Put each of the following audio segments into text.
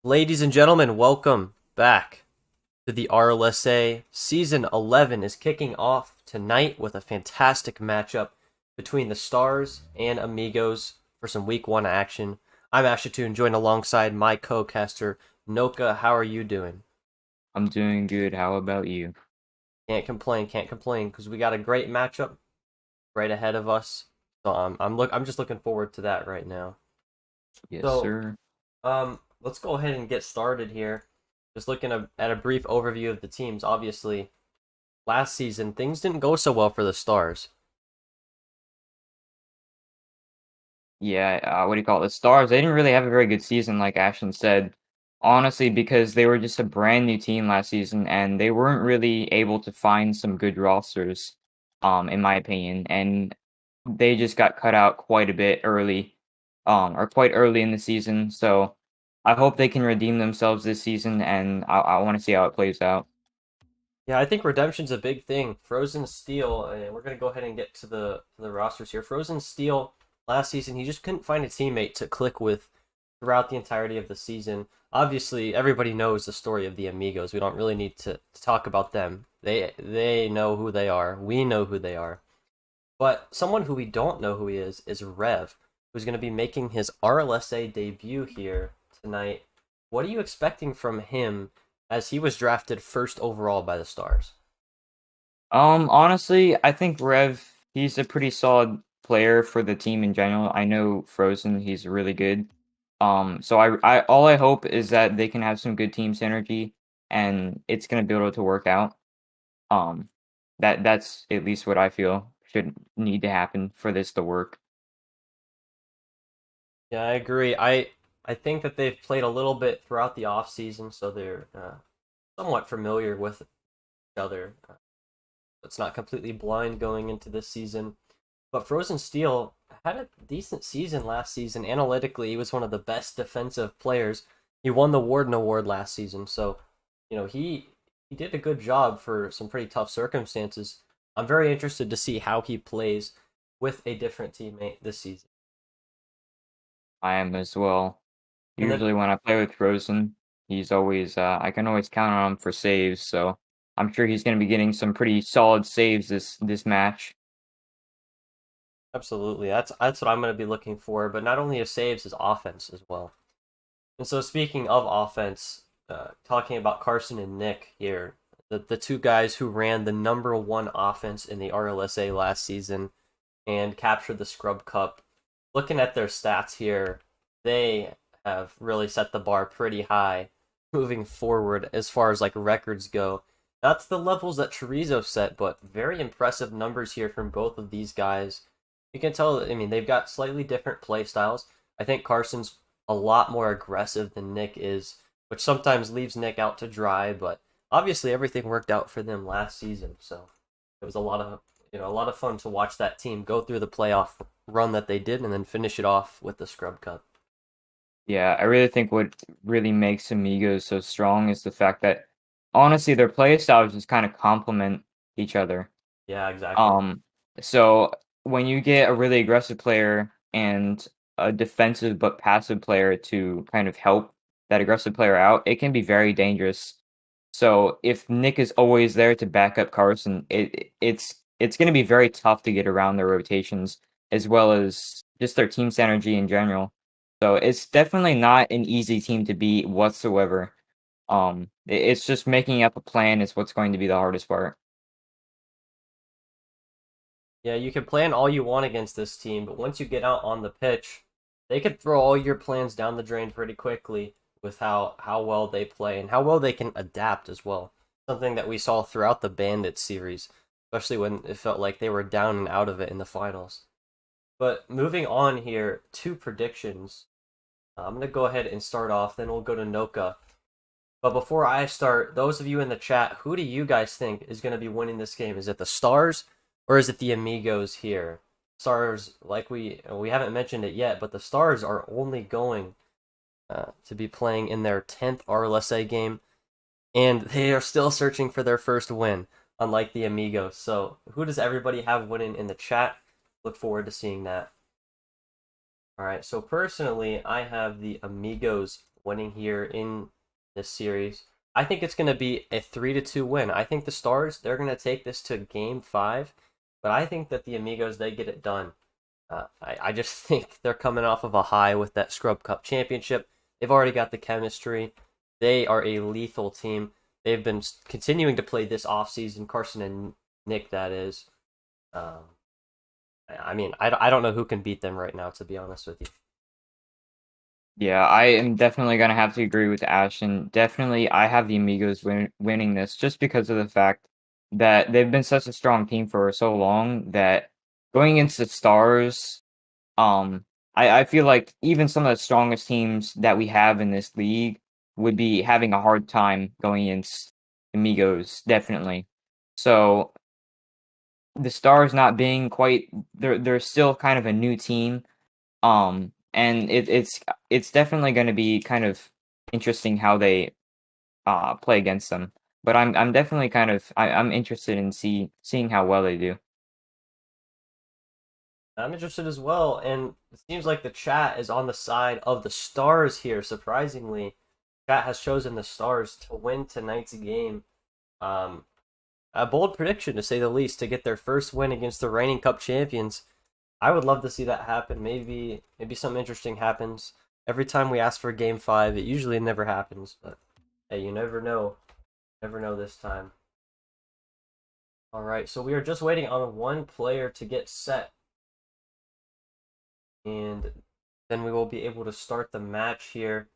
Ladies and gentlemen, welcome back to the RLSA. Season 11 is kicking off tonight with a fantastic matchup between the Stars and Amigos for some Week 1 action. I'm Asher and joined alongside my co-caster, Noka. How are you doing? I'm doing good. How about you? Can't complain, because we got a great matchup right ahead of us. So I'm just looking forward to that right now. Yes, So sir. let's go ahead and get started here. Just looking at a brief overview of the teams. Obviously, last season things didn't go so well for the Stars. Yeah, what do you call it? The Stars, they didn't really have a very good season, like Ashton said. Honestly, because they were just a brand new team last season and they weren't really able to find some good rosters, in my opinion. And they just got cut out quite a bit early, or quite early in the season. So I hope they can redeem themselves this season and I want to see how it plays out. Yeah, I think redemption's a big thing. Frozen Steel, and we're gonna go ahead and get to the rosters here. Frozen Steel last season, he just couldn't find a teammate to click with throughout the entirety of the season. Obviously, everybody knows the story of the Amigos. We don't really need to talk about them. They know who they are. We know who they are. But someone who we don't know who he is Rev, who's going to be making his RLSA debut here tonight. What are you expecting from him as he was drafted first overall by the Stars? Honestly, I think Rev, he's a pretty solid player for the team in general. I know Frozen, he's really good. So I all I hope is that they can have some good team synergy and it's gonna be able to work out. Um, that's at least what I feel should need to happen for this to work. Yeah, I agree. I think that they've played a little bit throughout the off season, so they're somewhat familiar with each other. It's not completely blind going into this season. But Frozen Steel had a decent season last season. Analytically, he was one of the best defensive players. He won the Warden Award last season, so he did a good job for some pretty tough circumstances. I'm very interested to see how he plays with a different teammate this season. I am as well. And then Usually when I play with Frozen, he's always I can always count on him for saves, so I'm sure he's gonna be getting some pretty solid saves this match. absolutely, that's what I'm going to be looking for. But not only his saves, his offense as well. And so, speaking of offense, talking about Carson and Nick here, the two guys who ran the number one offense in the RLSA last season and captured the Scrub Cup. Looking at their stats here, they have really set the bar pretty high moving forward as far as like records go. That's the levels that Chorizo set, but very impressive numbers here from both of these guys. You can tell, I mean, they've got slightly different play styles. I think Carson's a lot more aggressive than Nick is, which sometimes leaves Nick out to dry, but obviously everything worked out for them last season, so it was a lot of fun to watch that team go through the playoff run that they did and then finish it off with the Scrub Cup. Yeah, I really think what really makes Amigos so strong is the fact that honestly their play styles just kind of complement each other. Yeah, exactly. Um, so when you get a really aggressive player and a defensive but passive player to kind of help that aggressive player out, it can be very dangerous. So if Nick is always there to back up Carson, it's going to be very tough to get around their rotations as well as just their team synergy in general. So it's definitely not an easy team to beat whatsoever. It's just making up a plan is what's going to be the hardest part. Yeah, you can plan all you want against this team, but once you get out on the pitch, they could throw all your plans down the drain pretty quickly with how well they play and how well they can adapt as well. Something that we saw throughout the Bandits series, especially when it felt like they were down and out of it in the finals. But moving on here, two predictions. I'm going to go ahead and start off, then we'll go to Noka. But before I start, those of you in the chat, who do you guys think is going to be winning this game? Is it the Stars or is it the Amigos here? Stars, like we haven't mentioned it yet, but the Stars are only going to be playing in their 10th RLSA game, and they are still searching for their first win, unlike the Amigos. So, who does everybody have winning in the chat? Look forward to seeing that. All right, so personally, I have the Amigos winning here in this series. I think it's going to be a 3-2 win. I think the Stars, they're going to take this to game 5, but I think that the Amigos, they get it done. I just think they're coming off of a high with that Scrub Cup championship. They've already got the chemistry. They are a lethal team. They've been continuing to play this offseason, Carson and Nick, that is. I mean, I don't know who can beat them right now, to be honest with you. Yeah, I am definitely gonna have to agree with Ashton. Definitely, I have the Amigos winning this just because of the fact that they've been such a strong team for so long that going into the Stars, I feel like even some of the strongest teams that we have in this league would be having a hard time going against Amigos, definitely. So the Stars not being quite, they're still kind of a new team. And it's definitely going to be kind of interesting how they play against them. But I'm definitely kind of I'm interested in seeing how well they do. I'm interested as well, and it seems like the chat is on the side of the Stars here. Surprisingly, chat has chosen the Stars to win tonight's game. Um, a bold prediction to say the least, to get their first win against the reigning Cup champions. I would love to see that happen. Maybe something interesting happens. Every time we ask for game 5, it usually never happens, but hey, you never know. Never know this time. All right, so we are just waiting on one player to get set, and then we will be able to start the match here.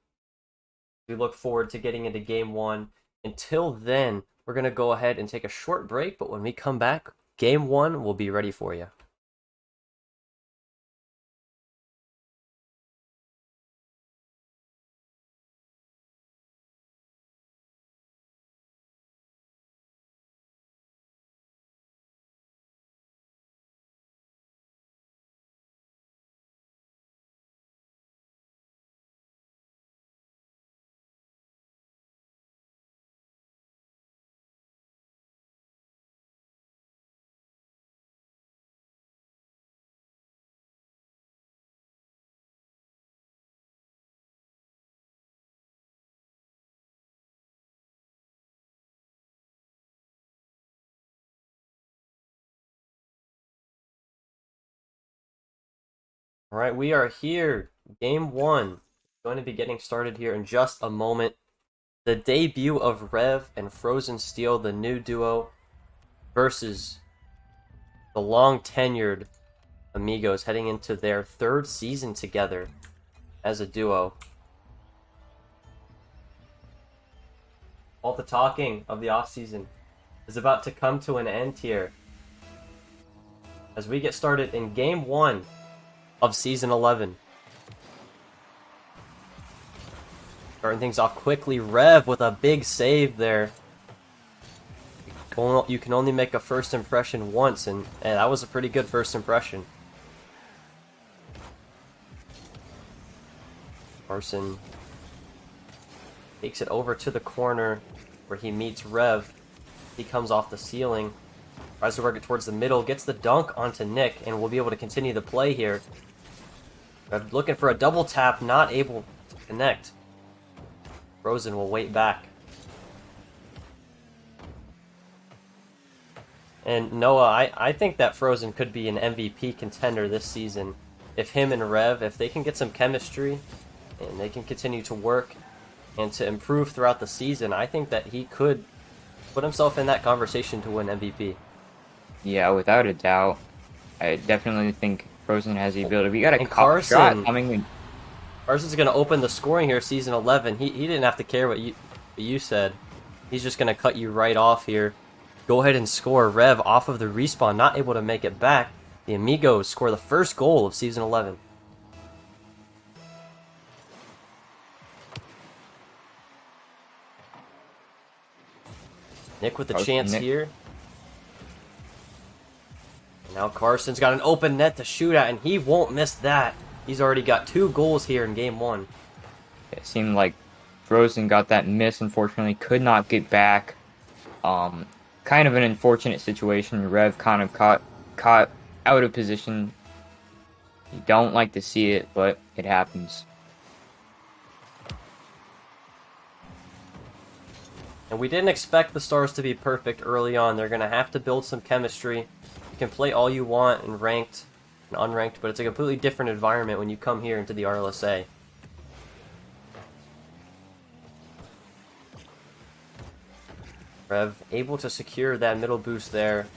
We look forward to getting into game 1. Until then, we're going to go ahead and take a short break, but when we come back, game 1 will be ready for you. All right, we are here. Game 1. Going to be getting started here in just a moment. The debut of Rev and Frozen Steel, the new duo, versus the long-tenured Amigos heading into their 3rd season together as a duo. All the talking of the offseason is about to come to an end here as we get started in Game 1 of Season 11. Starting things off quickly, Rev with a big save there. You can only make a first impression once, and that was a pretty good first impression. Carson takes it over to the corner where he meets Rev. He comes off the ceiling, tries to work it towards the middle, gets the dunk onto Nick, and we'll be able to continue the play here. Rev looking for a double tap, not able to connect. Frozen will wait back. And Noah, I think that Frozen could be an MVP contender this season. If him and Rev, if they can get some chemistry, and they can continue to work and to improve throughout the season, I think that he could put himself in that conversation to win MVP. Yeah, without a doubt. I definitely think Frozen has the ability. We got a Carson, shot coming in. Carson's going to open the scoring here, season 11. He didn't have to care what you said. He's just going to cut you right off here. Go ahead and score. Rev off of the respawn, not able to make it back. The Amigos score the first goal of season 11. Nick with the chance here. And now Carson's got an open net to shoot at, and he won't miss that. He's already got 2 goals here in game 1. It seemed like Frozen got that miss, unfortunately, could not get back. Kind of an unfortunate situation. Rev kind of caught out of position. You don't like to see it, but it happens. And we didn't expect the Stars to be perfect early on. They're going to have to build some chemistry. You can play all you want in ranked and unranked, but it's a completely different environment when you come here into the RLSA. Rev able to secure that middle boost there.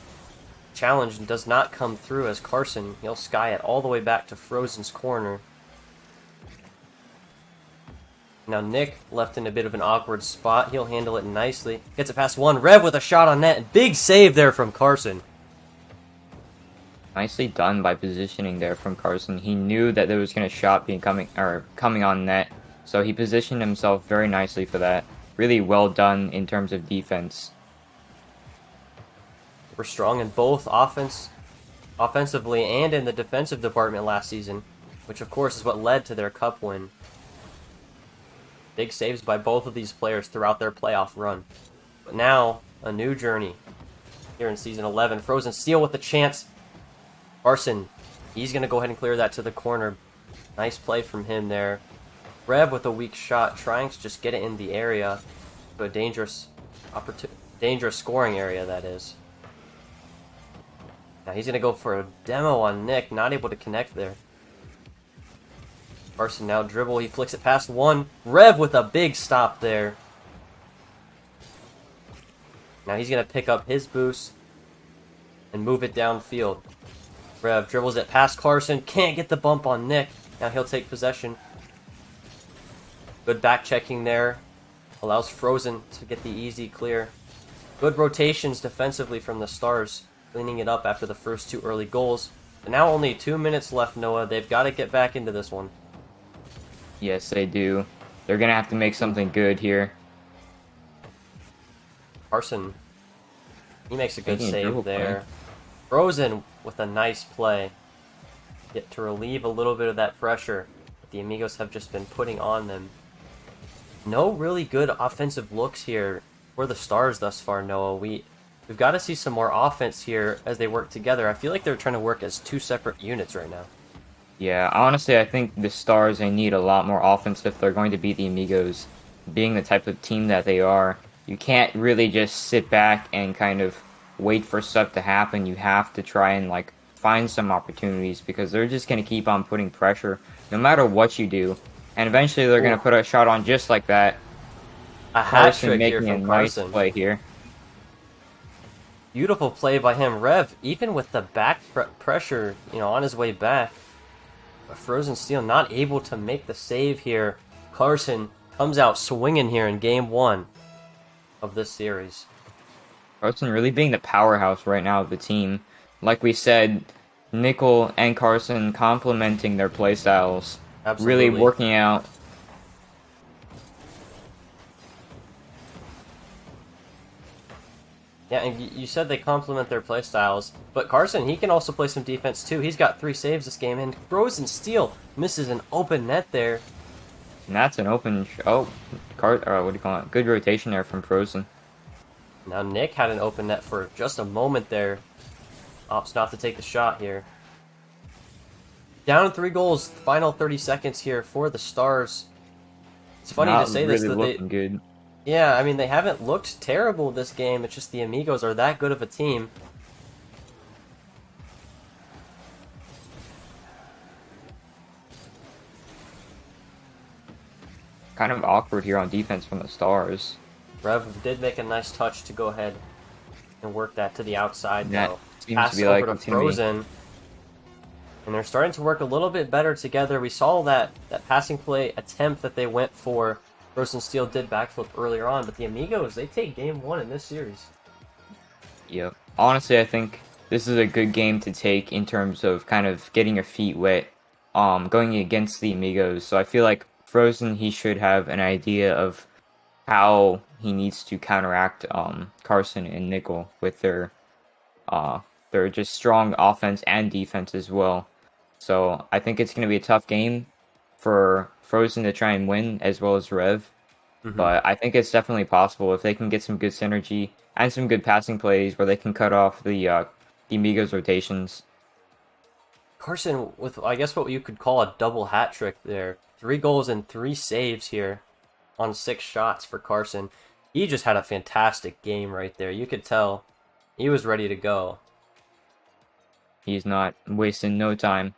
Challenge does not come through as Carson, he'll sky it all the way back to Frozen's corner. Now Nick left in a bit of an awkward spot. He'll handle it nicely. Gets it past one. Rev with a shot on net. Big save there from Carson. Nicely done by positioning there from Carson. He knew that there was going to shot being coming on net, so he positioned himself very nicely for that. Really well done in terms of defense. We're strong in both offensively and in the defensive department last season, which of course is what led to their cup win. Big saves by both of these players throughout their playoff run. But now, a new journey here in Season 11. Frozen Steel with the chance. Carson, he's going to go ahead and clear that to the corner. Nice play from him there. Rev with a weak shot, trying to just get it in the area. To a dangerous scoring area, that is. Now he's going to go for a demo on Nick, not able to connect there. Carson now dribble, he flicks it past one. Rev with a big stop there. Now he's going to pick up his boost and move it downfield. Rev dribbles it past Carson, can't get the bump on Nick. Now he'll take possession. Good back checking there. Allows Frozen to get the easy clear. Good rotations defensively from the Stars, cleaning it up after the first two early goals. But now only 2 minutes left, Noah. They've got to get back into this one. Yes, they do. They're going to have to make something good here. Carson, he makes a good Making a save dribble there. play. Frozen with a nice play. Get to relieve a little bit of that pressure that the Amigos have just been putting on them. No really good offensive looks here for the Stars thus far, Noah. We've got to see some more offense here as they work together. I feel like they're trying to work as two separate units right now. Yeah, honestly, I think the Stars, they need a lot more offense if they're going to beat the Amigos. Being the type of team that they are, you can't really just sit back and kind of wait for stuff to happen. You have to try and, like, find some opportunities because they're just going to keep on putting pressure no matter what you do. And eventually they're going to put a shot on just like that. A hat trick making here from a Carson. nice play here. Beautiful play by him. Rev, even with the back pressure, on his way back. But Frozen Steel not able to make the save here. Carson comes out swinging here in Game 1 of this series. Carson really being the powerhouse right now of the team. Like we said, Nickel and Carson complementing their playstyles. Absolutely. Really working out. Yeah, and you said they complement their playstyles, but Carson, he can also play some defense too. He's got 3 saves this game, and Frozen Steel misses an open net there. And that's an open... what do you call it? Good rotation there from Frozen. Now Nick had an open net for just a moment there. Opts not to take the shot here. Down 3 goals, final 30 seconds here for the Stars. It's funny to say this, really that looking good. Yeah, I mean, they haven't looked terrible this game. It's just the Amigos are that good of a team. Kind of awkward here on defense from the Stars. Rev did make a nice touch to go ahead and work that to the outside, That though. seems Pass to be over like to it's gonna be- Frozen. And they're starting to work a little bit better together. We saw that passing play attempt that they went for. Frozen Steel did backflip earlier on, but the Amigos, they take Game 1 in this series. Yep. Honestly, I think this is a good game to take in terms of kind of getting your feet wet, going against the Amigos. So I feel like Frozen, he should have an idea of how he needs to counteract Carson and Nickel with their just strong offense and defense as well. So I think it's going to be a tough game for Frozen to try and win as well as Rev. But I think it's definitely possible if they can get some good synergy and some good passing plays where they can cut off the Amigos rotations. Carson with, I guess, what you could call a double hat trick there. 3 goals and 3 saves here on 6 shots for Carson. He just had a fantastic game right there. You could tell he was ready to go. He's not wasting no time.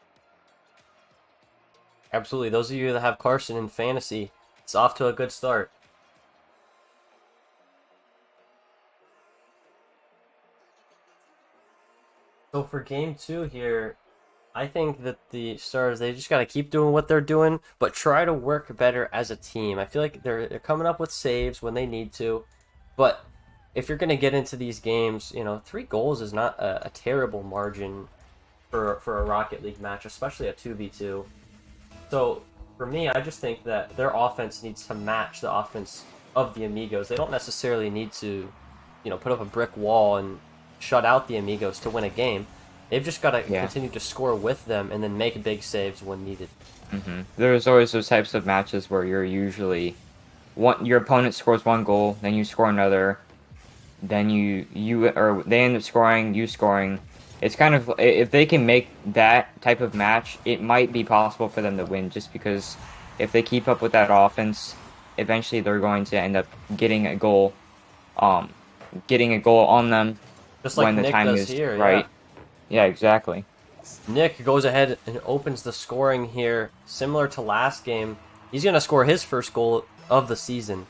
Absolutely. Those of you that have Carson in fantasy, it's off to a good start. So for game 2 here, I think that the Stars, they just got to keep doing what they're doing, but try to work better as a team. I feel like they're coming up with saves when they need to, but if you're going to get into these games, 3 goals is not a terrible margin for a Rocket League match, especially a 2v2. So for me, I just think that their offense needs to match the offense of the Amigos. They don't necessarily need to, put up a brick wall and shut out the Amigos to win a game. They've just got to Yeah. continue to score with them and then make big saves when needed. There's always those types of matches where you're usually your opponent scores 1 goal, then you score another, then or they end up scoring, you scoring. It's kind of, if they can make that type of match, it might be possible for them to win, just because if they keep up with that offense, eventually they're going to end up getting a goal, on them Just like when the Nick time does is here, right. Yeah, exactly. Nick goes ahead and opens the scoring here, similar to last game. He's going to score his first goal of the season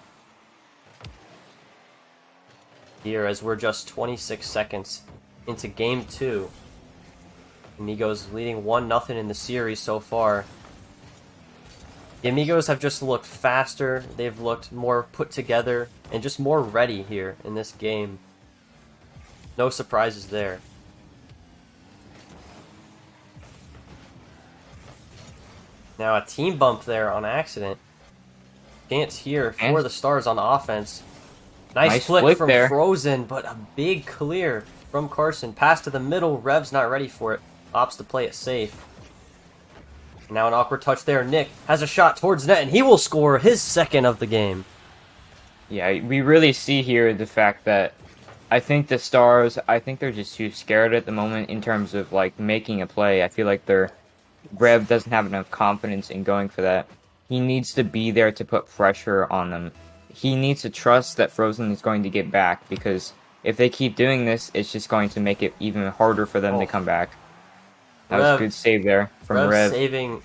here as we're just 26 seconds into game 2. Amigos leading 1-0 in the series so far. The Amigos have just looked faster, they've looked more put together, and just more ready here in this game. No surprises there. Now a team bump there on accident. Chance here for the Stars on offense. Nice flick from there. Frozen, but a big clear from Carson. Pass to the middle, Rev's not ready for it. Opts to play it safe. Now an awkward touch there. Nick has a shot towards net, and he will score his second of the game. Yeah, we really see here the fact that I think the Stars, they're just too scared at the moment in terms of, like, making a play. I feel like Rev doesn't have enough confidence in going for that. He needs to be there to put pressure on them. He needs to trust that Frozen is going to get back, because if they keep doing this, it's just going to make it even harder for them to come back. That was a good save there from Rev. Saving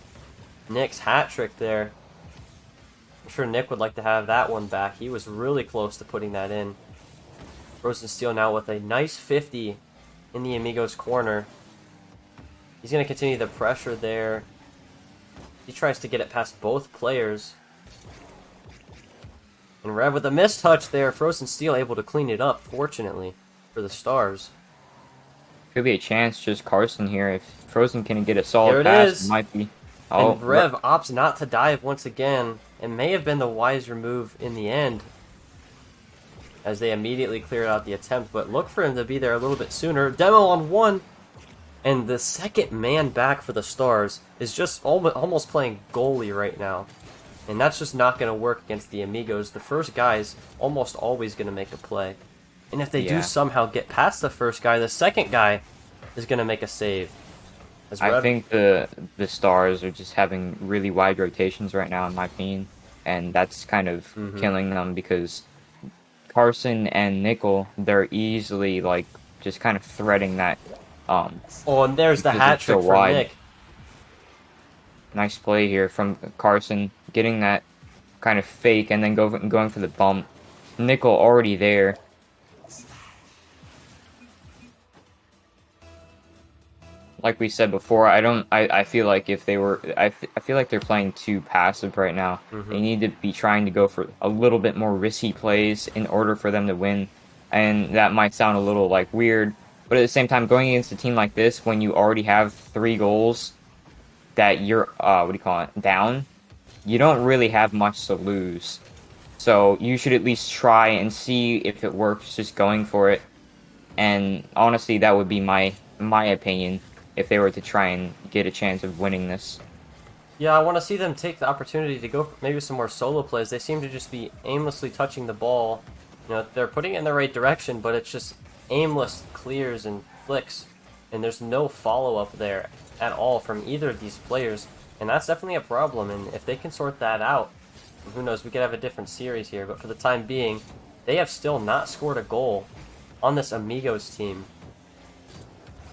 Nick's hat trick there. I'm sure Nick would like to have that one back. He was really close to putting that in. Frozen Steel now with a nice 50 in the Amigos corner. He's going to continue the pressure there. He tries to get it past both players. And Rev with a mistouch there. Frozen Steel able to clean it up, fortunately, for the Stars. Could be a chance, just Carson here. If Frozen can get a solid pass, it might be. Oh, and Rev opts not to dive once again. It may have been the wiser move in the end, as they immediately cleared out the attempt, but look for him to be there a little bit sooner. Demo on one, and the second man back for the Stars is just almost playing goalie right now. And that's just not going to work against the Amigos. The first guy is almost always going to make a play. And if they do somehow get past the first guy, the second guy is going to make a save. I think the Stars are just having really wide rotations right now, in my opinion. And that's kind of killing them, because Carson and Nickel, they're easily, like, just kind of threading that. Oh, and there's the hat trick for Nick. Nice play here from Carson, getting that kind of fake and then going for the bump. Nickel already there. Like we said before, I feel like if they were, I feel like they're playing too passive right now. They need to be trying to go for a little bit more risky plays in order for them to win. And that might sound a little, like, weird, but at the same time, going against a team like this, when you already have 3 goals that you're, down, you don't really have much to lose. So you should at least try and see if it works, just going for it. And honestly, that would be my opinion, if they were to try and get a chance of winning this. Yeah, I want to see them take the opportunity to go for maybe some more solo plays. They seem to just be aimlessly touching the ball. They're putting it in the right direction, but it's just aimless clears and flicks, and there's no follow-up there at all from either of these players, and that's definitely a problem. And if they can sort that out, who knows, we could have a different series here. But for the time being, they have still not scored a goal on this Amigos team,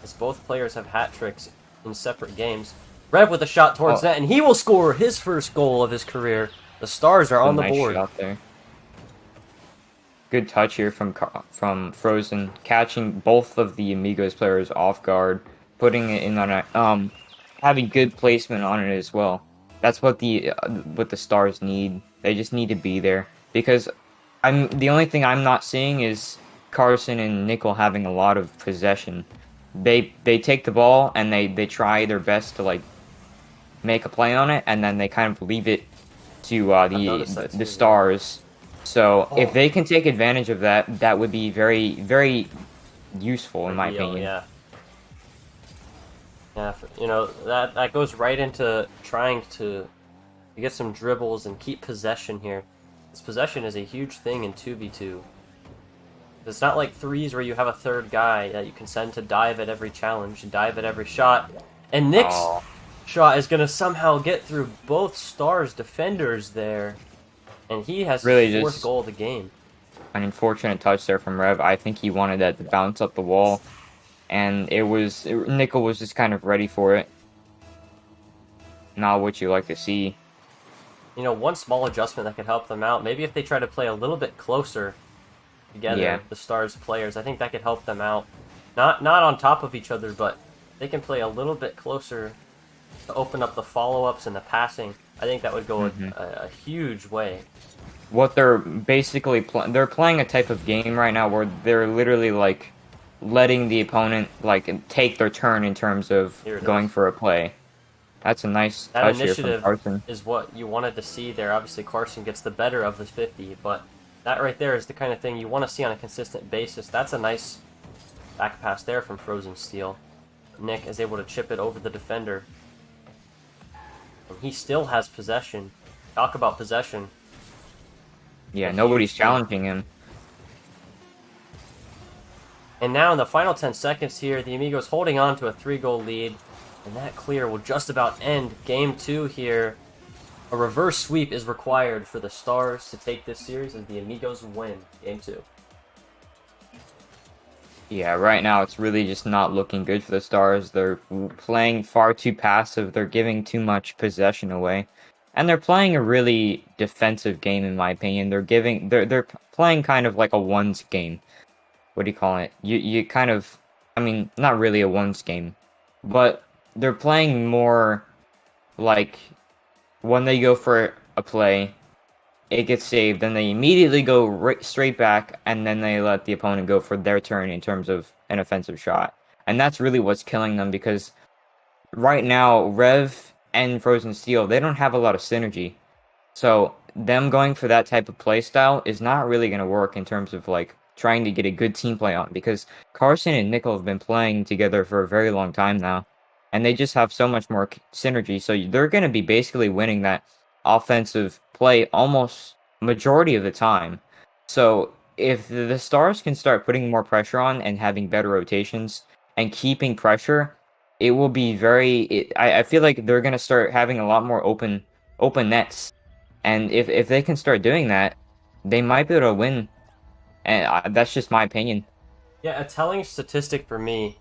as both players have hat tricks in separate games. Rev with a shot towards Oh, net, and he will score his first goal of his career. The Stars are a on the nice board. shot there. Good touch here from Frozen, catching both of the Amigos players off guard, putting it in on a having good placement on it as well. That's what the Stars need. They just need to be there because the only thing I'm not seeing is Carson and Nickel having a lot of possession. They take the ball and they try their best to like make a play on it, and then they kind of leave it to I've noticed that the too, yeah. Stars. So if Oh, they can take advantage of that, that would be very, very useful in my ideal, opinion. yeah. Yeah, you know, that goes right into trying to get some dribbles and keep possession here. This possession is a huge thing in 2v2. It's not like threes where you have a third guy that you can send to dive at every challenge, dive at every shot. And Nick's Oh, shot is going to somehow get through both Stars defenders there. And he has really his fourth just goal of the game. an unfortunate touch there from Rev. I think he wanted that to bounce up the wall, and Nickel was just kind of ready for it. Not what you like to see. You know, one small adjustment that could help them out, maybe if they try to play a little bit closer together, Yeah. the Stars players, I think that could help them out. Not on top of each other, but they can play a little bit closer to open up the follow-ups and the passing. I think that would go Mhm. a huge way. What they're basically they're playing a type of game right now where they're literally like letting the opponent like take their turn in terms of Here it going is. for a play. That's a nice That touch here from initiative Carson. is what you wanted to see there. Obviously, Carson gets the better of the 50, but that right there is the kind of thing you want to see on a consistent basis. That's a nice back pass there from Frozen Steel. Nick is able to chip it over the defender. And he still has possession. Talk about possession. Yeah, A nobody's huge thing. challenging him. And now in the final 10 seconds here, the Amigos holding on to a 3-goal lead. And that clear will just about end Game 2 here. A reverse sweep is required for the Stars to take this series as the Amigos win Game 2. Yeah, right now it's really just not looking good for the Stars. They're playing far too passive. They're giving too much possession away. And they're playing a really defensive game in my opinion. They're playing kind of like a ones game. What do you call it? You kind of, I mean, not really a ones game, but they're playing more like when they go for a play, it gets saved, then they immediately go straight back, and then they let the opponent go for their turn in terms of an offensive shot. And that's really what's killing them because right now, Rev and Frozen Steel, they don't have a lot of synergy. So them going for that type of play style is not really going to work in terms of like trying to get a good team play on because Carson and Nickel have been playing together for a very long time now, and they just have so much more synergy. So they're going to be basically winning that offensive play almost majority of the time. So if the Stars can start putting more pressure on and having better rotations and keeping pressure, it will be I feel like they're going to start having a lot more open nets, and if they can start doing that, they might be able to win. And that's just my opinion. Yeah, a telling statistic for me,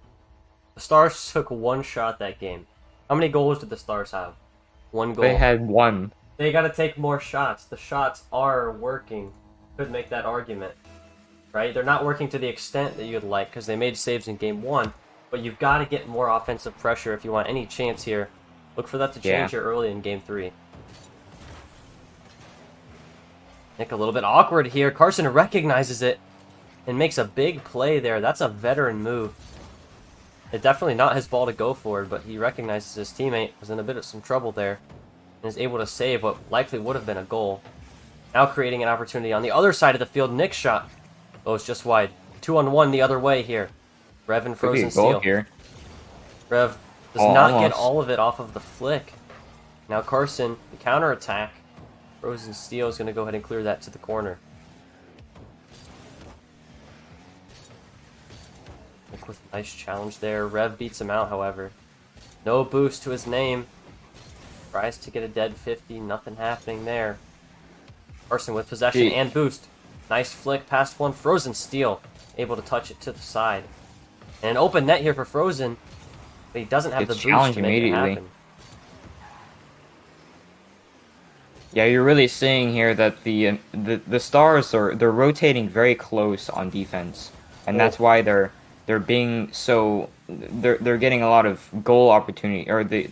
the Stars took one shot that game. How many goals did the Stars have? One They goal. had one. They got to take more shots. The shots are working. Could make that argument, right? They're not working to the extent that you'd like because they made saves in Game 1, but you've got to get more offensive pressure if you want any chance here. Look for that to Yeah. change here early in Game 3. Nick a little bit awkward here. Carson recognizes it and makes a big play there. That's a veteran move. It's definitely not his ball to go for, but he recognizes his teammate was in a bit of some trouble there and is able to save what likely would have been a goal. Now creating an opportunity on the other side of the field. Nick's shot goes just wide. 2-on-1 the other way here. Rev and Could be Frozen a goal Steel. here. Rev does Oh, not get almost. all of it off of the flick. Now Carson, the counterattack. Frozen Steel is going to go ahead and clear that to the corner. Nick with a nice challenge there. Rev beats him out, however. No boost to his name. Tries to get a dead 50. Nothing happening there. Carson with possession Gee. and boost. Nice flick past one. Frozen Steel able to touch it to the side. And an open net here for Frozen, but he doesn't have It's the boost challenged to make it immediately. happen. Yeah, you're really seeing here that the stars they're rotating very close on defense, and that's why they're being so they're getting a lot of goal opportunity, or the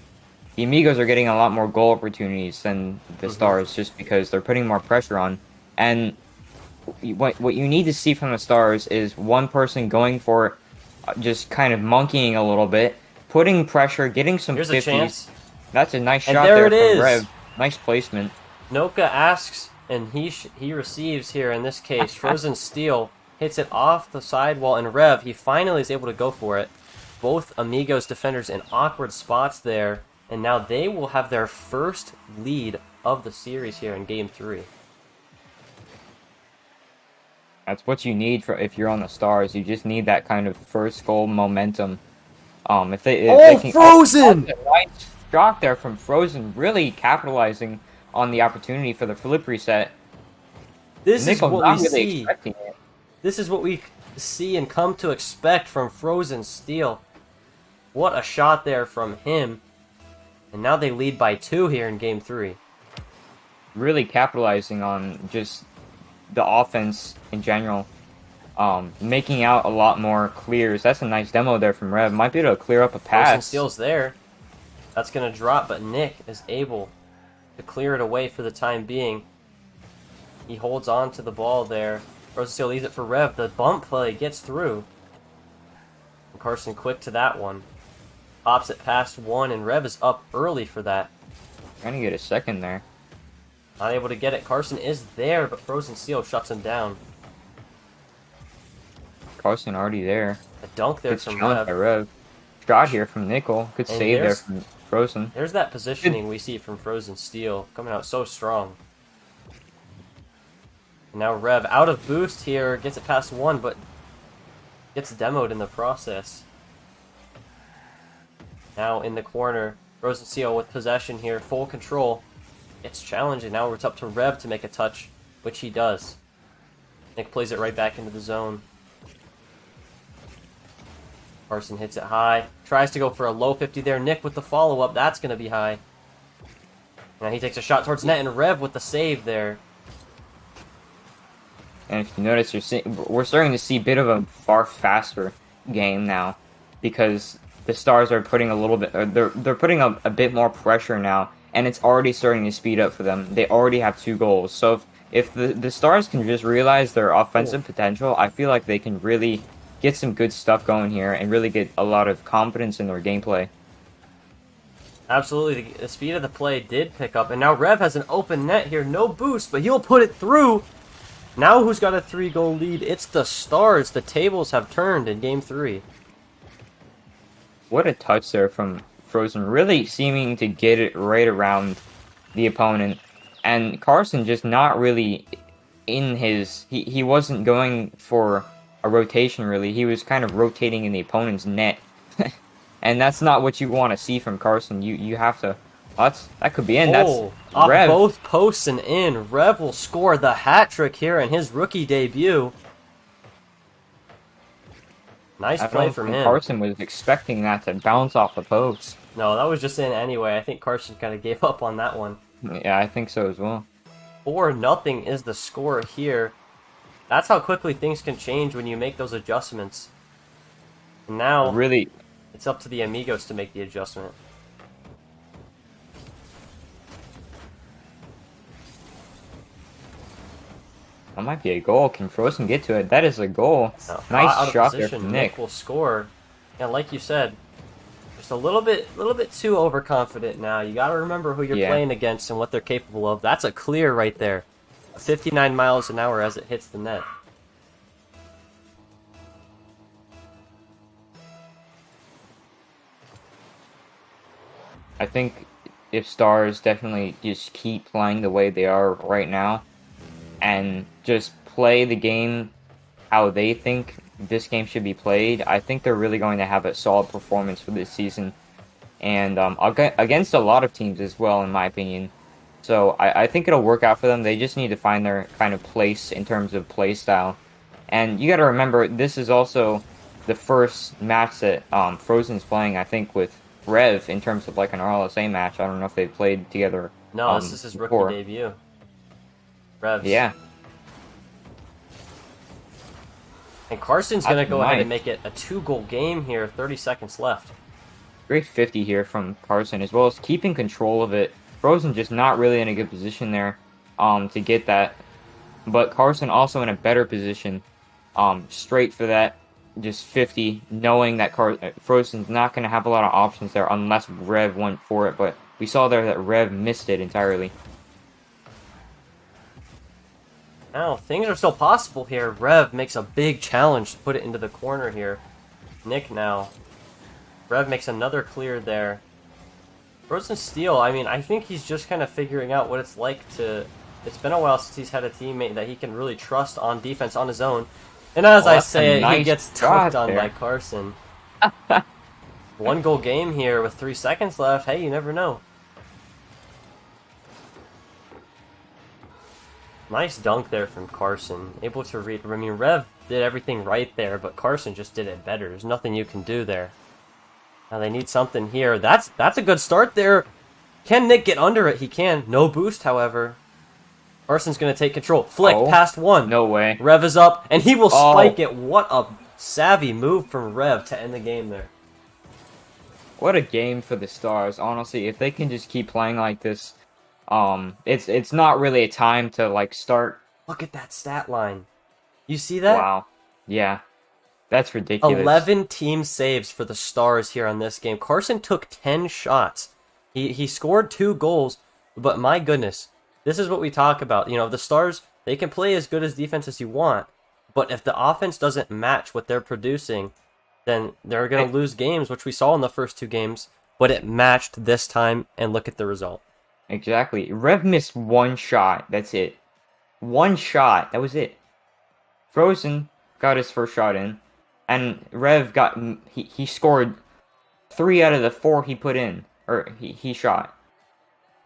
Amigos are getting a lot more goal opportunities than the stars, just because they're putting more pressure on. And what you need to see from the stars is one person going for just kind of monkeying a little bit, putting pressure, getting some Here's a 50s. chance. That's a nice And shot there there it from is. Rev. Nice placement. Noka asks, and he receives here in this case. Frozen Steel hits it off the sidewall, and Rev, he finally is able to go for it. Both Amigos defenders in awkward spots there, and now they will have their first lead of the series here in Game 3. That's what you need for if you're on the stars. You just need that kind of first goal momentum. If they can, Frozen! a nice shot there from Frozen, really capitalizing on the opportunity for the flip reset. This is Nickel what not we really see. expecting it. This is what we see and come to expect from Frozen Steel. What a shot there from him. And now they lead by 2 here in Game 3. Really capitalizing on just the offense in general. Making out a lot more clears. That's a nice demo there from Rev. Might be able to clear up a pass. Frozen Steel's there. That's going to drop, but Nick is able to clear it away for the time being. He holds on to the ball there. Frozen Steel leaves it for Rev. The bump play gets through. And Carson quick to that one. Pops it past one, and Rev is up early for that. Trying to get a second there. Not able to get it. Carson is there, but Frozen Steel shuts him down. Carson already there. A dunk there Good from challenge by Rev. Rev. Shot here from Nickel. Good And save there there's- from Frozen. There's that positioning we see from Frozen Steel. Coming out so strong. And now Rev out of boost here. Gets it past one, but gets demoed in the process. Now in the corner. Frozen Steel with possession here. Full control. It's challenging. Now it's up to Rev to make a touch, which he does. Nick plays it right back into the zone. Carson hits it high. Tries to go for a low 50 there. Nick with the follow-up. That's going to be high. Now he takes a shot towards net, and Rev with the save there. And if you notice, we're starting to see a bit of a far faster game now, because the Stars are putting a little bit, or they're putting a bit more pressure now, and it's already starting to speed up for them. They already have 2 goals, so if the Stars can just realize their offensive potential, I feel like they can really get some good stuff going here and really get a lot of confidence in their gameplay. Absolutely, the speed of the play did pick up, and now Rev has an open net here. No boost, but he'll put it through. Now who's got a 3-goal lead? It's the Stars. The tables have turned in Game 3. What a touch there from Frozen, really seeming to get it right around the opponent. And Carson just not really in his... He wasn't going for a rotation, really. He was kind of rotating in the opponent's net. And that's not what you want to see from Carson. You have to... that could be in. That's off Rev. both posts and in. Rev will score the hat trick here in his rookie debut. Nice I play don't from think him. Carson was expecting that to bounce off the post. No, that was just in anyway. I think Carson kind of gave up on that one. Yeah, I think so as well. 4-0 is the score here. That's how quickly things can change when you make those adjustments. And now, Really, it's up to the Amigos to make the adjustment. that might be a goal. Can Frozen get to it? That is a goal. Now, Nice out of shot there position, from Nick Nick. will score. And like you said, just a little bit too overconfident now. You got to remember who you're playing against and what they're capable of. That's a clear right there. 59 miles an hour as it hits the net. I think if Stars definitely just keep playing the way they are right now and just play the game how they think this game should be played, I think they're really going to have a solid performance for this season. And against a lot of teams as well, in my opinion. So I think it'll work out for them. They just need to find their kind of place in terms of play style. And you got to remember, this is also the first match that Frozen's playing, I think, with Rev in terms of like an RLSA match. I don't know if they've played together No, this is his rookie before. debut. Revs. Yeah, And Carson's going to that's go ahead and nice. make it a 2-goal game here, 30 seconds left. Great 50 here from Carson, as well as keeping control of it. Frozen just not really in a good position there to get that. But Carson also in a better position, straight for that, just 50, knowing that Frozen's not going to have a lot of options there unless Rev went for it. But we saw there that Rev missed it entirely. Now, things are still possible here. Rev makes a big challenge to put it into the corner here. Nick now. Rev makes another clear there. Frozen Steel, I mean, I think he's just kind of figuring out what it's like to... It's been a while since he's had a teammate that he can really trust on defense on his own. And as I say it, he gets dunked on by Carson. 1-goal game here with 3 seconds left. Hey, you never know. Nice dunk there from Carson. Able to read. I mean, Rev did everything right there, but Carson just did it better. There's nothing you can do there. Now they need something here. That's a good start there. Can Nick get under it? He can. No boost, however. Carson's going to take control. Flick past one. No way. Rev is up, and he will spike it. What a savvy move from Rev to end the game there. What a game for the Stars. Honestly, if they can just keep playing like this, it's not really a time to like start. Look at that stat line. You see that? Wow. Yeah. That's ridiculous. 11 team saves for the Stars here on this game. Carson took 10 shots. He scored 2 goals, but my goodness, this is what we talk about. You know, the Stars, they can play as good as defense as you want, but if the offense doesn't match what they're producing, then they're going to lose games, which we saw in the first 2 games, but it matched this time, and look at the result. Exactly. Rev missed 1 shot. That's it. 1 shot. That was it. Frozen got his first shot in, and Rev got he scored 3 out of the 4 he put in, or he shot.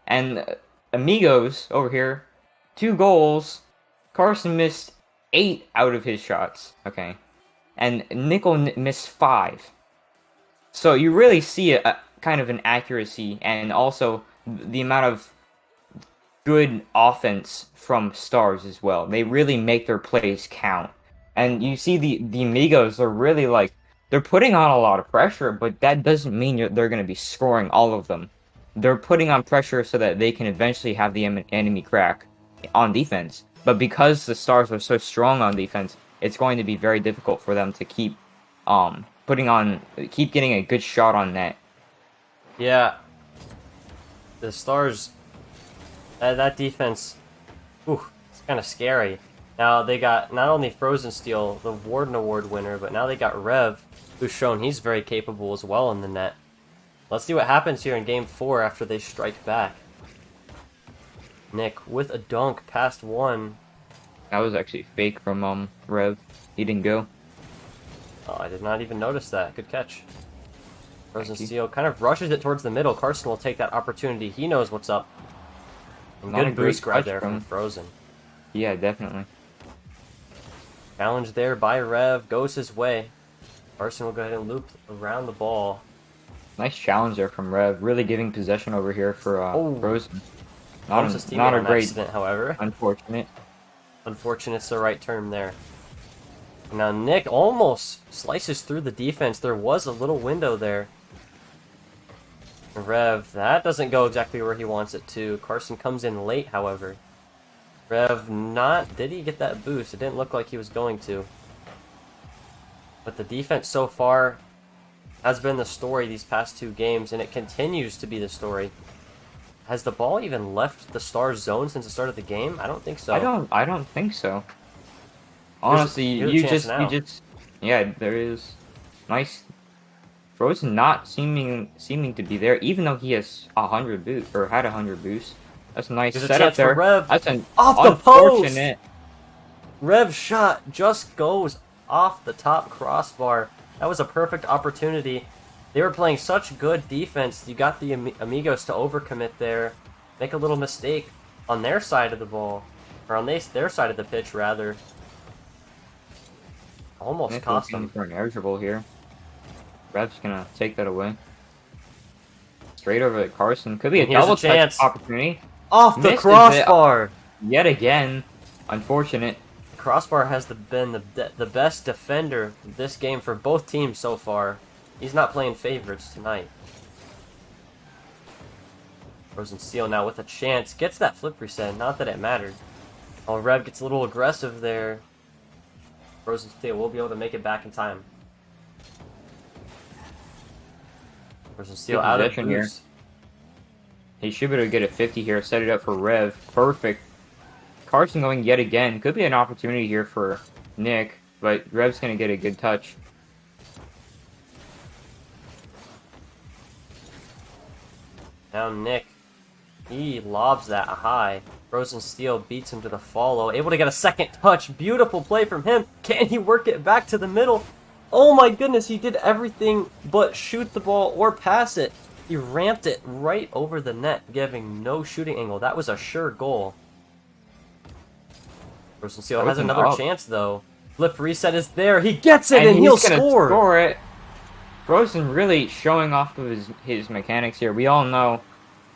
And Amigos over here, 2 goals. Carson missed 8 out of his shots. Okay, and Nickel missed 5. So you really see a kind of an accuracy, and also the amount of good offense from Stars as well. They really make their plays count. And you see the Amigos are really like, they're putting on a lot of pressure, but that doesn't mean they're going to be scoring all of them. They're putting on pressure so that they can eventually have the enemy crack on defense. But because the Stars are so strong on defense, it's going to be very difficult for them to keep keep getting a good shot on net. Yeah. The Stars, that defense, it's kind of scary. Now they got not only Frozen Steel, the Warden Award winner, but now they got Rev, who's shown he's very capable as well in the net. Let's see what happens here in Game 4 after they strike back. Nick with a dunk past one. That was actually fake from Rev. He didn't go. Oh, I did not even notice that. Good catch. Frozen Steel kind of rushes it towards the middle. Carson will take that opportunity. He knows what's up. And good boost grab there from Frozen. Yeah, definitely. Challenge there by Rev. Goes his way. Carson will go ahead and loop around the ball. Nice challenge there from Rev. Really giving possession over here for Frozen. Not a great accident, however. Unfortunate. Unfortunate's the right term there. Now Nick almost slices through the defense. There was a little window there. Rev, that doesn't go exactly where he wants it to. Carson comes in late, however. Rev did he get that boost? It didn't look like he was going to. But the defense so far has been the story these past 2 games, and it continues to be the story. Has the ball even left the Stars zone since the start of the game? I don't think so. I don't think so. Honestly, you just yeah, there is nice Frozen not seeming to be there, even though he has 100 boost or had 100 boost. That's a nice setup there. Rev. That's an off the unfortunate. Post. Rev's shot just goes off the top crossbar. That was a perfect opportunity. They were playing such good defense. You got the Amigos to overcommit there. make a little mistake on their side of the ball, or on their side of the pitch rather. Almost Nick cost looking them. for an air dribble here. Rev's gonna take that away. Straight over to Carson. Could be And a here's a double touch chance. opportunity. Off the Misses it crossbar! yet again. Unfortunate. Crossbar has been the best defender this game for both teams so far. He's not playing favorites tonight. Frozen Steel now with a chance. Gets that flip reset. Not that it mattered. Oh, Rev gets a little aggressive there. Frozen Steel will be able to make it back in time. Frozen Steel Good out of possession here. boost. He should be able to get a 50 here. Set it up for Rev. Perfect. Carson going yet again. Could be an opportunity here for Nick, but Rev's going to get a good touch. Now Nick, he lobs that high. Frozen Steel beats him to the follow. Able to get a second touch. Beautiful play from him. Can he work it back to the middle? Oh my goodness, he did everything but shoot the ball or pass it. He ramped it right over the net, giving no shooting angle. That was a sure goal. Frozen Steel has Open another up. chance though. Flip reset is there. He gets it And and he'll he's gonna score. score it. Frozen really showing off of his mechanics here. We all know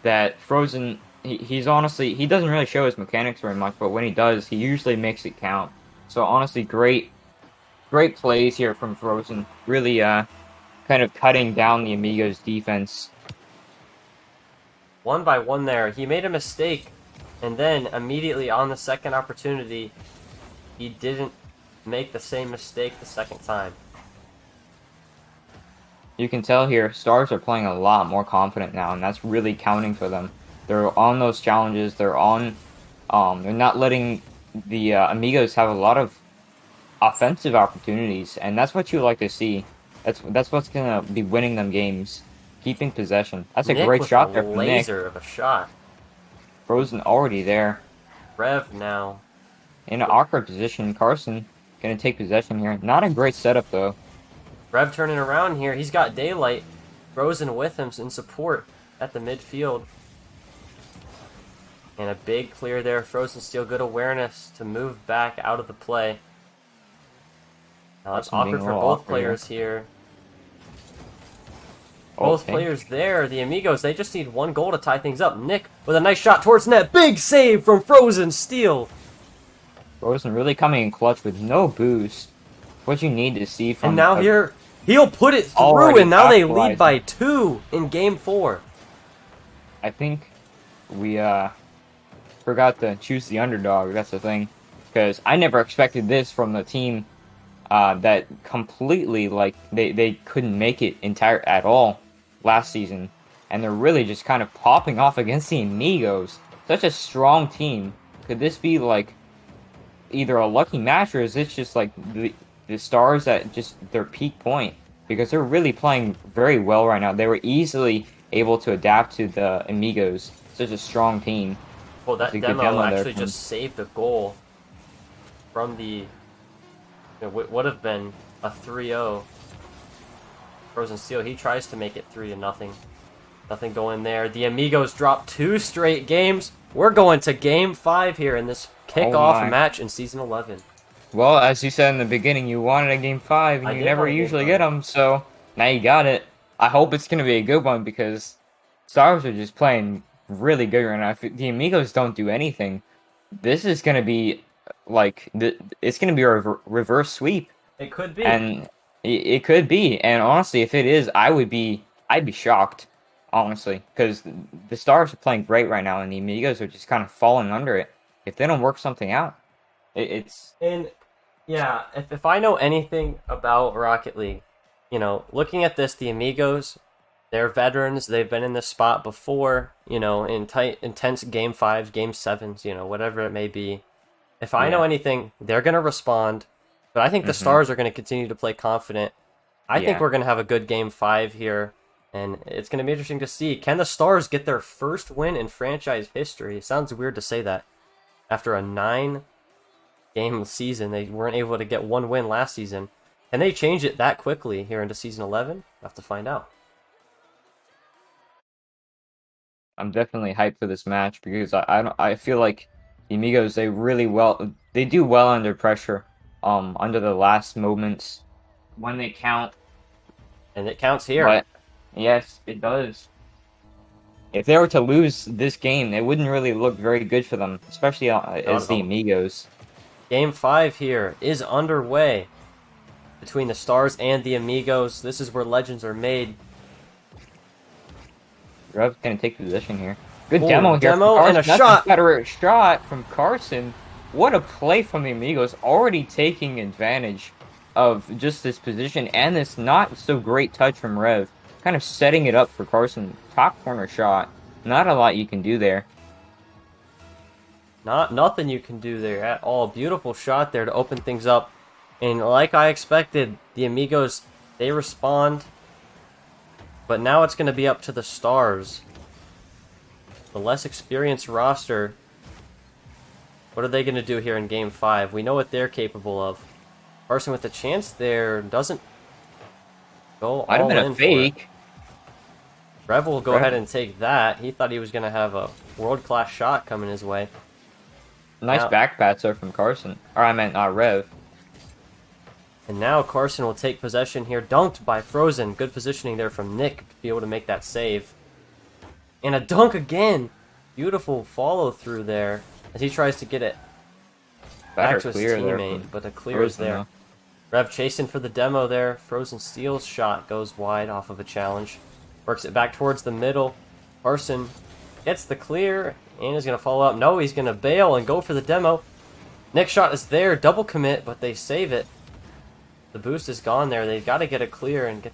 that Frozen, he's honestly, he doesn't really show his mechanics very much, but when he does, he usually makes it count. So honestly, great plays here from Frozen. Really kind of cutting down the Amigos defense. One by one there. He made a mistake, and then immediately on the second opportunity, he didn't make the same mistake the second time. You can tell here, Stars are playing a lot more confident now, and that's really counting for them. They're on those challenges. They're on. They're not letting the Amigos have a lot of offensive opportunities, and that's what you like to see. That's what's gonna be winning them games. Keeping possession. That's a Nick great with shot a there from Nick. laser of a shot. Frozen already there. Rev now. In an awkward position, Carson gonna take possession here. Not a great setup though. Rev turning around here. He's got Daylight. Frozen with him in support at the midfield. And a big clear there. Frozen Steel, good awareness to move back out of the play. Now it's Carson being awkward a for little both awkward players here. Both players there. The Amigos, they just need one goal to tie things up. Nick with a nice shot towards net. Big save from Frozen Steel. Frozen really coming in clutch with no boost. What you need to see from And now here, he'll put it through, already and now they lead capitalizing. by 2 in Game 4. I think we forgot to choose the underdog. That's the thing, because I never expected this from the team that completely they couldn't make it at all last season, and they're really just kind of popping off against the Amigos. Such a strong team. Could this be like either a lucky match, or is this just like the Stars at just their peak point? Because they're really playing very well right now. They were easily able to adapt to the Amigos. Such a strong team. Well, that That's a good demo there actually from- just saved a goal from the would have been a 3-0. Frozen Steel, he tries to make it 3-0. Nothing going there. The Amigos drop 2 straight games. We're going to Game 5 here in this kickoff my. match in Season 11. Well, as you said in the beginning, you wanted a Game 5, and I you did never want a Game usually 5. get them, so now you got it. I hope it's going to be a good one, because Stars are just playing really good right now. If the Amigos don't do anything, this is going to be like it's going to be a reverse sweep, It could be. and it could be. And honestly, if it is, I'd be shocked, honestly, because the Stars are playing great right now, and the Amigos are just kind of falling under it. If they don't work something out, it's And yeah, if I know anything about Rocket League, looking at this, the Amigos, they're veterans. They've been in this spot before, in tight, intense Game 5s, Game 7s, whatever it may be. If I know anything, they're going to respond. But I think the Stars are going to continue to play confident. I think we're going to have a good Game 5 here. And it's going to be interesting to see. Can the Stars get their first win in franchise history? It sounds weird to say that. After a 9-game season, they weren't able to get one win last season. Can they change it that quickly here into Season 11? We'll have to find out. I'm definitely hyped for this match because I feel like the Amigos they do well under pressure. Under the last moments when they count, And it counts here. but yes, it does. If they were to lose this game, it wouldn't really look very good for them, especially Not as at the all. Amigos. Game 5 here is underway between the Stars and the Amigos. This is where legends are made. Rev's gonna take position here. Good Oh, demo here from demo and a Carson. That's shot. a better shot from Carson. What a play from the Amigos, already taking advantage of just this position and this not so great touch from Rev. Kind of setting it up for Carson. Top corner shot. Not a lot you can do there. Nothing you can do there at all. Beautiful shot there to open things up. And like I expected, the Amigos, they respond. But now it's going to be up to the Stars. The less experienced roster. What are they going to do here in Game 5? We know what they're capable of. Carson with a chance there doesn't go Might have all been in a for it. fake. Rev will go Rev. ahead and take that. He thought he was going to have a world-class shot coming his way. Nice Now- back passer from Carson. Or I meant Rev. And now Carson will take possession here. Dunked by Frozen. Good positioning there from Nick to be able to make that save. And a dunk again. Beautiful follow through there as he tries to get it back to his teammate. But the clear is there. Though. Rev chasing for the demo there. Frozen steals shot. Goes wide off of a challenge. Works it back towards the middle. Carson gets the clear and is going to follow up. No, he's going to bail and go for the demo. Nick's shot is there. Double commit, but they save it. The boost is gone there. They've got to get a clear and get...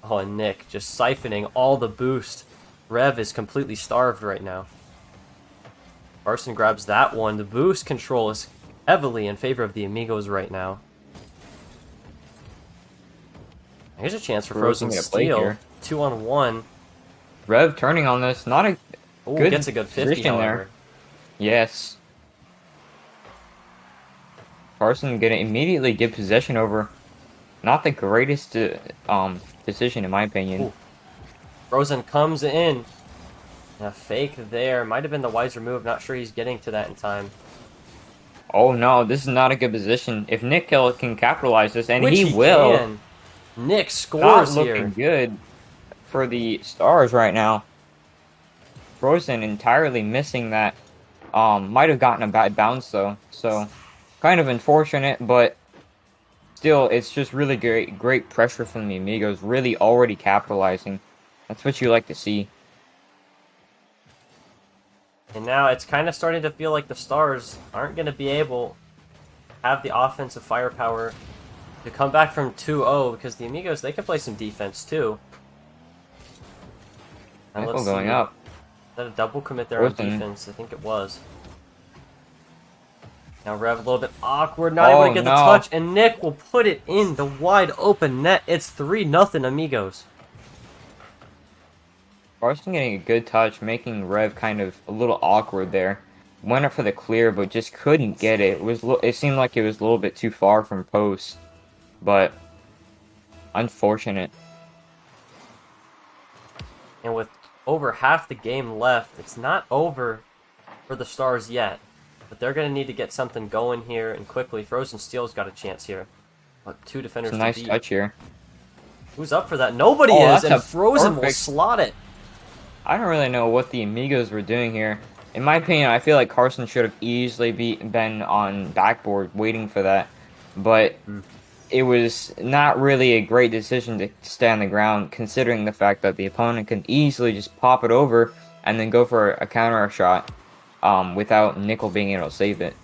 Oh, and Nick just siphoning all the boost. Rev is completely starved right now. Carson grabs that one. The boost control is heavily in favor of the Amigos right now. Here's a chance for Frozen steal. 2-on-1. Rev turning on this. Not a Oh, good gets a good 50, position however. there. Yes. Carson gonna immediately get possession over. Not the greatest decision in my opinion. Ooh. Frozen comes in. A fake there. Might have been the wiser move. Not sure he's getting to that in time. Oh no, this is not a good position. If Nick can capitalize this, and Which he will, can. Nick not scores looking here. good for the Stars right now. Frozen entirely missing that. Might have gotten a bad bounce though, so kind of unfortunate, but still, it's just really great pressure from the Amigos. Really already capitalizing. That's what you like to see. And now it's kind of starting to feel like the Stars aren't going to be able to have the offensive firepower to come back from 2-0 because the Amigos, they can play some defense too. And Rifle going up. Is that a double commit there on Frozen. defense? I think it was. Now Rev a little bit awkward, not able to get the no. touch, and Nick will put it in the wide open net. It's 3-0 Amigos. Carson getting a good touch, making Rev kind of a little awkward there. Went up for the clear, but just couldn't get it. It seemed like it was a little bit too far from post, but unfortunate. And with over half the game left, it's not over for the Stars yet. But they're going to need to get something going here and quickly. Frozen Steel's got a chance here. But two defenders It's a nice to beat. touch here. Who's up for that? Nobody Oh, is, that's and a Frozen will perfect- slot it. I don't really know what the Amigos were doing here. In my opinion, I feel like Carson should have easily been on backboard waiting for that. But it was not really a great decision to stay on the ground, considering the fact that the opponent can easily just pop it over and then go for a counter shot without Nickel being able to save it.